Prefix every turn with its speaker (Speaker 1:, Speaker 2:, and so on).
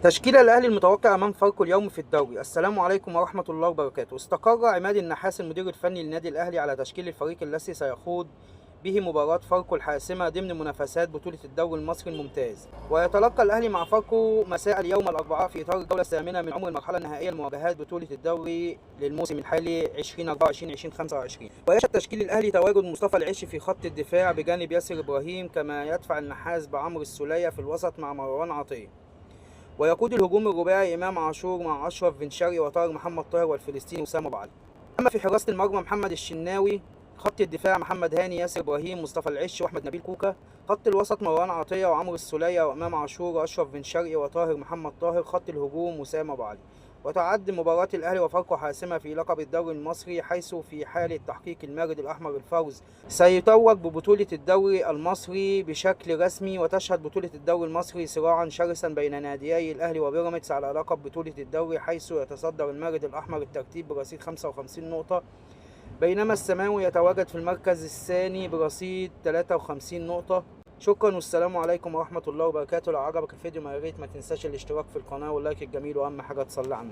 Speaker 1: تشكيل الأهلي المتوقع أمام فاركو اليوم في الدوري. السلام عليكم ورحمة الله وبركاته. استقر عماد النحاس المدير الفني للنادي الأهلي على تشكيل الفريق الذي سيخوض به مباراة فاركو الحاسمة ضمن منافسات بطولة الدوري المصري الممتاز. ويتلقى الأهلي مع فاركو مساء اليوم الأربعاء في إطار الجولة الثامنة من عمر المرحلة النهائية لمواجهات بطولة الدوري للموسم الحالي 2024-2025. ويشهد تشكيل الأهلي تواجد مصطفى العش في خط الدفاع بجانب ياسر إبراهيم، كما يدفع النحاس بعمرو السولية في الوسط مع مروان عطية. ويقود الهجوم الرباعي إمام عاشور مع أشرف بن شرقي وطاهر محمد طاهر والفلسطيني أسامة أبو علي. أما في حراسة المرمى محمد الشناوي، خط الدفاع محمد هاني، ياسر إبراهيم، مصطفى العش وأحمد نبيل كوكا. خط الوسط مروان عطية وعمرو السولية وإمام عاشور وأشرف بن شرقي وطاهر محمد طاهر. خط الهجوم أسامة أبو علي. وتعد مباراة الأهلي وفاركو حاسمة في لقب الدوري المصري، حيث في حالة تحقيق المارد الأحمر الفوز سيتوج ببطولة الدوري المصري بشكل رسمي. وتشهد بطولة الدوري المصري صراعا شرسا بين ناديي الأهلي وبيراميدز على لقب بطولة الدوري، حيث يتصدر المارد الأحمر الترتيب برصيد 55 نقطة، بينما السماوي يتواجد في المركز الثاني برصيد 53 نقطة. شكرا والسلام عليكم ورحمة الله وبركاته. لو عجبك الفيديو ما تنساش الاشتراك في القناة واللايك الجميل، وأهم حاجة تصلي على النبي.